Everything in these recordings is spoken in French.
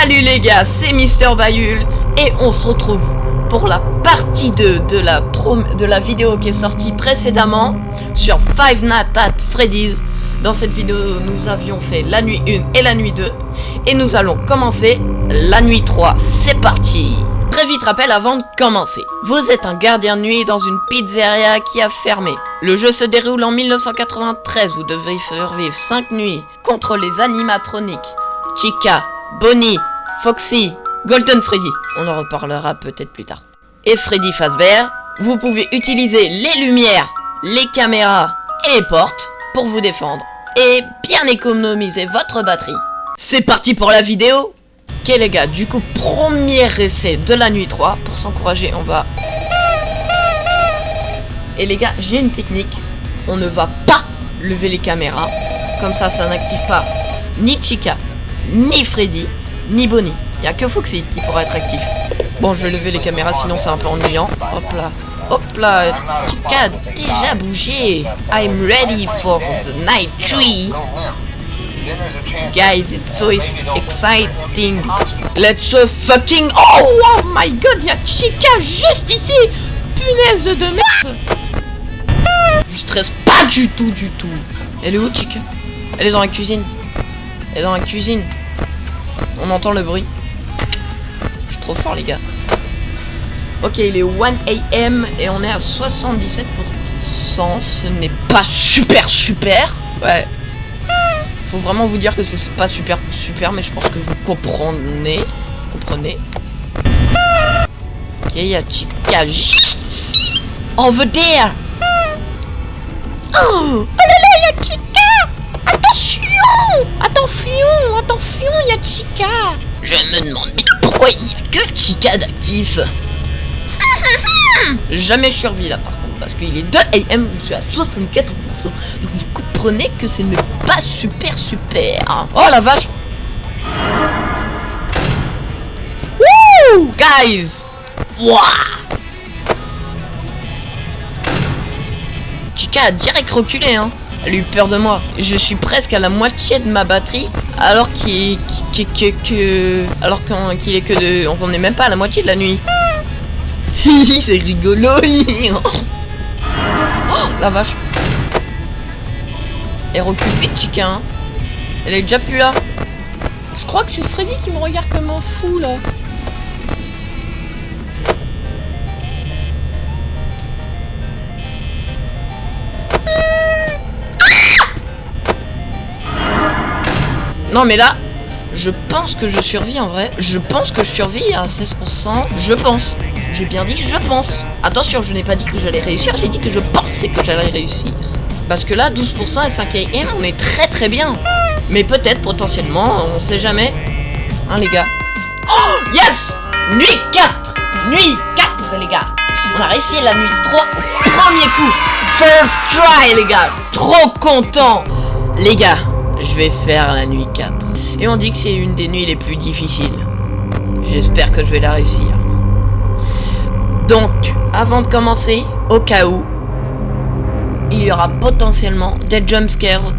Salut les gars, c'est Mister Bayul et on se retrouve pour la partie 2 de la vidéo qui est sortie précédemment sur Five Nights at Freddy's. Dans cette vidéo, nous avions fait la nuit 1 et la nuit 2 et nous allons commencer la nuit 3. C'est parti. Très vite rappel avant de commencer. Vous êtes un gardien de nuit dans une pizzeria qui a fermé. Le jeu se déroule en 1993. Vous devez survivre 5 nuits contre les animatroniques Chica, Bonnie, Foxy, Golden Freddy. On en reparlera peut-être plus tard. Et Freddy Fazbear. Vous pouvez utiliser les lumières, les caméras et les portes pour vous défendre et bien économiser votre batterie. C'est parti pour la vidéo. Ok les gars, du coup premier essai de la nuit 3. Pour s'encourager on va... Et les gars, j'ai une technique. On ne va pas lever les caméras. Comme ça n'active pas ni Chica, ni Freddy, ni Bonnie. Il n'y a que Foxy qui pourra être actif. Bon, je vais lever les caméras sinon c'est un peu ennuyant. Hop là. Hop là, Chica a déjà bougé. I'm ready for the night 3. Guys, it's so exciting. Let's fucking... Oh my god, il y a Chica juste ici. Punaise de merde. Je stresse pas du tout. Elle est où Chica? Elle est dans la cuisine. Elle est dans la cuisine. On entend le bruit. Je suis trop fort les gars. Ok, il est 1 AM et on est à 77%. Ce n'est pas super. Ouais. Faut vraiment vous dire que c'est pas super, mais je pense que vous comprenez. Ok, il y a Chica juste over there. Oh là là, il y a Chica. Attention, il y a Chica. Je me demande bien pourquoi il n'y a que Chica d'actif. Jamais survie là par contre, parce qu'il est 2 AM, je suis à 64%. Vous comprenez que ce n'est pas super. Oh la vache. Wouh guys. Wouah. Chica a direct reculé hein. Elle a eu peur de moi. Je suis presque à la moitié de ma batterie, alors qu'on est que de... On n'est même pas à la moitié de la nuit. C'est rigolo. Oh la vache. Elle recule vite Chica hein. Elle est déjà plus là. Je crois que c'est Freddy qui me regarde comme un fou là. Non mais là, je pense que je survis en vrai. Je pense que je survis à 16%. Je pense. J'ai bien dit je pense. Attention, je n'ai pas dit que j'allais réussir, j'ai dit que je pensais que j'allais réussir. Parce que là, 12% et 5 AM, on est très bien. Mais peut-être, potentiellement, on sait jamais. Hein les gars. Oh yes. Nuit 4. Nuit 4 les gars. On a réussi la nuit 3 au premier coup. First try les gars. Trop content. Les gars, je vais faire la nuit 4. Et on dit que c'est une des nuits les plus difficiles. J'espère que je vais la réussir. Donc, avant de commencer, au cas où, il y aura potentiellement des jumpscares,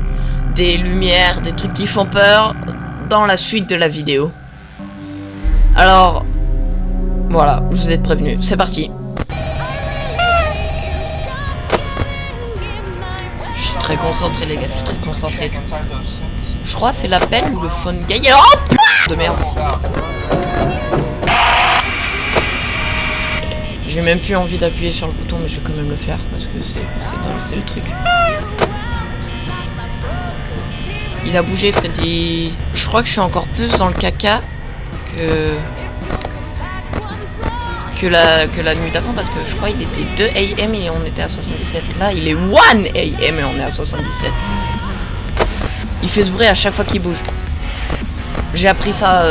des lumières, des trucs qui font peur dans la suite de la vidéo. Alors, voilà, vous êtes prévenus. C'est parti. Je suis très concentré les gars, je suis très concentré. Je crois que c'est l'appel ou le phone guy. Alors, hop de merde. J'ai même plus envie d'appuyer sur le bouton, mais je vais quand même le faire parce que c'est le truc. Il a bougé Freddy. Je crois que je suis encore plus dans le caca que la nuit d'avant parce que je crois qu'il était 2 AM et on était à 77. Là il est 1 AM et on est à 77. Il fait ce bruit à chaque fois qu'il bouge. J'ai appris ça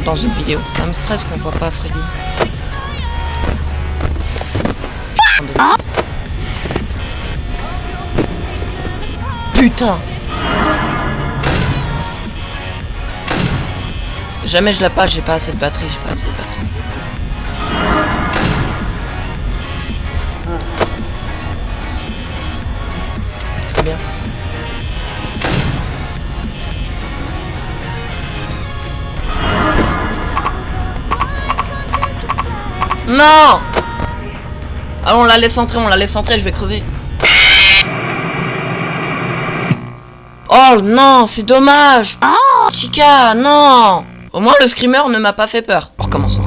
dans une vidéo. Ça me stresse qu'on voit pas Freddy. Ah putain. Jamais je la passe, j'ai pas assez de batterie, C'est bien. Non. Ah, on la laisse entrer, je vais crever. Oh non, c'est dommage. Chica, non. Au moins le screamer ne m'a pas fait peur. On recommence.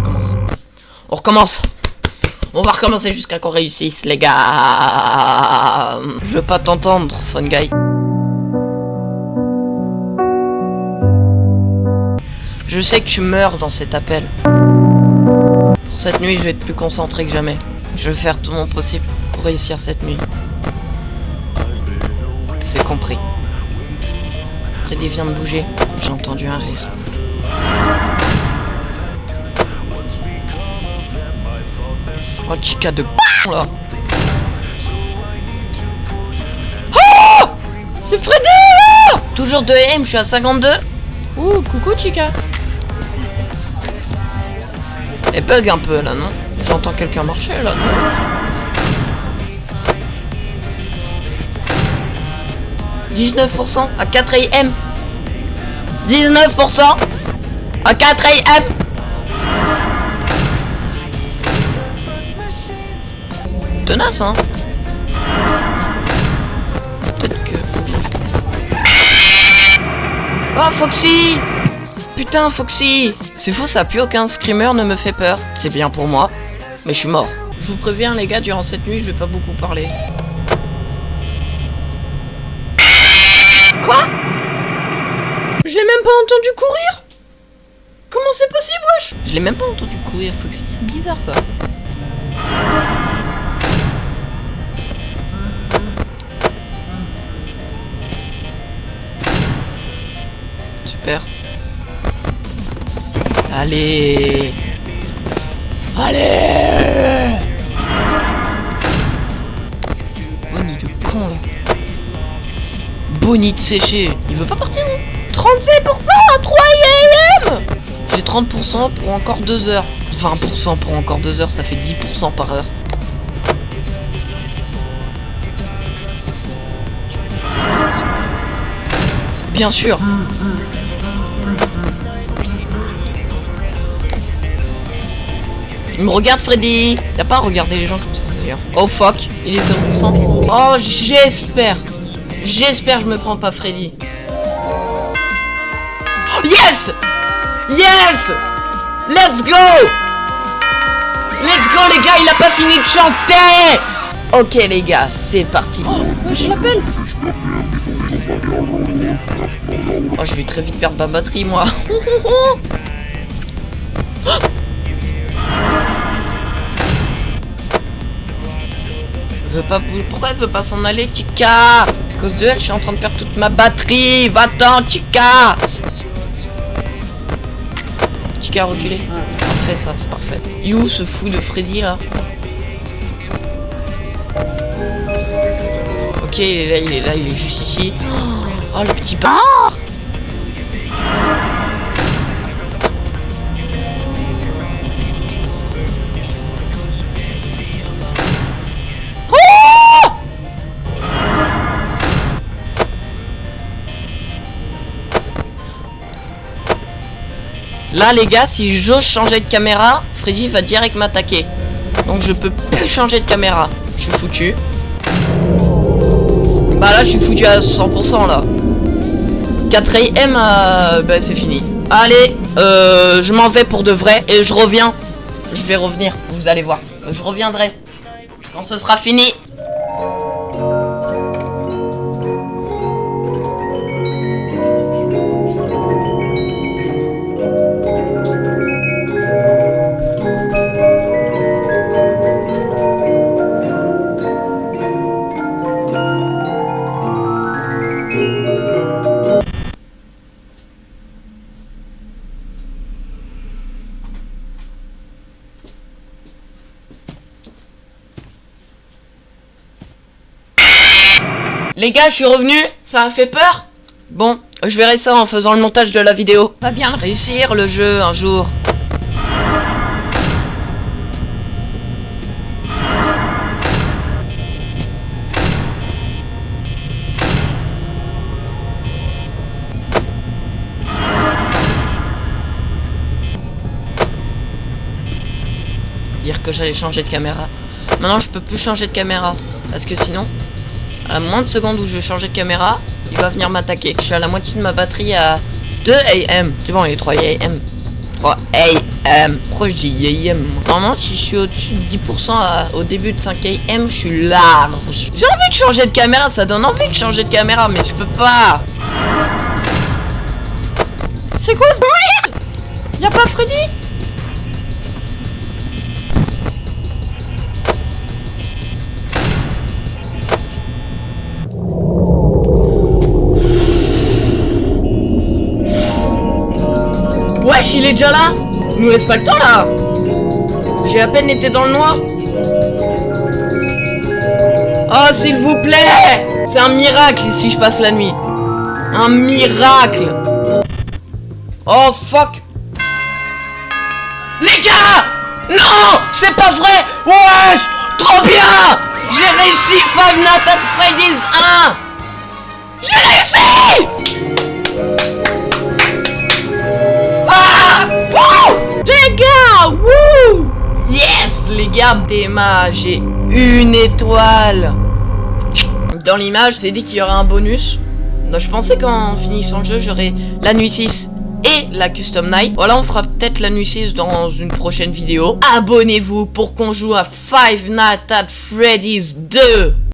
On va recommencer jusqu'à qu'on réussisse, les gars. Je veux pas t'entendre, fun guy. Je sais que tu meurs dans cet appel. Pour cette nuit, je vais être plus concentré que jamais. Je vais faire tout mon possible pour réussir cette nuit. C'est compris. Freddy vient de bouger. J'ai entendu un rire. Oh, chica de p*** là. Oh, c'est Freddy là. Toujours 2 AM, je suis à 52. Ouh, coucou chica. Elle bug un peu là, non? J'entends quelqu'un marcher là, non? « 19% à 4 AM. 19% à 4 AM. Tenace, hein? Peut-être que... Oh, Foxy! Putain, Foxy! C'est faux, ça plus aucun screamer ne me fait peur. C'est bien pour moi, mais je suis mort. Je vous préviens, les gars, durant cette nuit, je vais pas beaucoup parler. Quoi? Je l'ai même pas entendu courir? Comment c'est possible, wesh? Je l'ai même pas entendu courir, Foxy, c'est bizarre ça. Super. Allez. Allez. Bonnie de con là. Bonnie de séché. Il veut pas partir, non? 37% à 3 AM. J'ai 30% pour encore 2 heures. 20% pour encore 2 heures, ça fait 10% par heure. Bien sûr. Il me regarde, Freddy. T'as pas à regarder les gens comme ça d'ailleurs. Oh fuck, il est 0%. Oh, j'espère. J'espère que je me prends pas Freddy. Yes! Yes! Let's go! Let's go les gars, il a pas fini de chanter! Ok les gars, c'est parti. Oh, je l'appelle. Oh, je vais très vite perdre ma batterie moi. Pourquoi elle veut pas s'en aller, Chica? À cause de elle, je suis en train de perdre toute ma batterie. Va-t'en, Chica. Chica, reculez. C'est parfait, ça, c'est parfait. Il est où ce fou de Freddy là? Ok, il est là, il est juste ici. Oh, le petit bâtard. Là les gars, si j'ose changer de caméra, Freddy va direct m'attaquer. Donc je peux plus changer de caméra. Je suis foutu. Bah là je suis foutu à 100% là. 4 AM, bah c'est fini. Allez, je m'en vais pour de vrai et je reviens. Je vais revenir, vous allez voir. Je reviendrai quand ce sera fini. Les gars, je suis revenu, ça a fait peur? Bon, je verrai ça en faisant le montage de la vidéo. Va bien réussir le jeu un jour. dire que j'allais changer de caméra. Maintenant, je peux plus changer de caméra. Parce que sinon, à moins de secondes où je vais changer de caméra, il va venir m'attaquer. Je suis à la moitié de ma batterie à 2 AM. C'est bon, il est 3 AM. 3 AM. Pourquoi je dis AM? Normalement, si je suis au-dessus de 10% au début de 5 AM, je suis large. J'ai envie de changer de caméra, ça donne envie de changer de caméra, mais je peux pas. C'est quoi ce bordel? Y'a pas Freddy? Wesh, il est déjà là. Nous laisse pas le temps là. J'ai à peine été dans le noir. Oh s'il vous plaît. C'est un miracle si je passe la nuit. Un miracle. Oh fuck. Les gars. Non, c'est pas vrai. Wesh, trop bien. J'ai réussi Five Nights at Freddy's 1. J'ai réussi. Les gars, wouh! Yes, les gars, Théma, j'ai une étoile. Dans l'image, c'est dit qu'il y aurait un bonus. Donc je pensais qu'en finissant le jeu, j'aurais la nuit 6 et la custom night. Voilà, on fera peut-être la nuit 6 dans une prochaine vidéo. Abonnez-vous pour qu'on joue à Five Nights at Freddy's 2.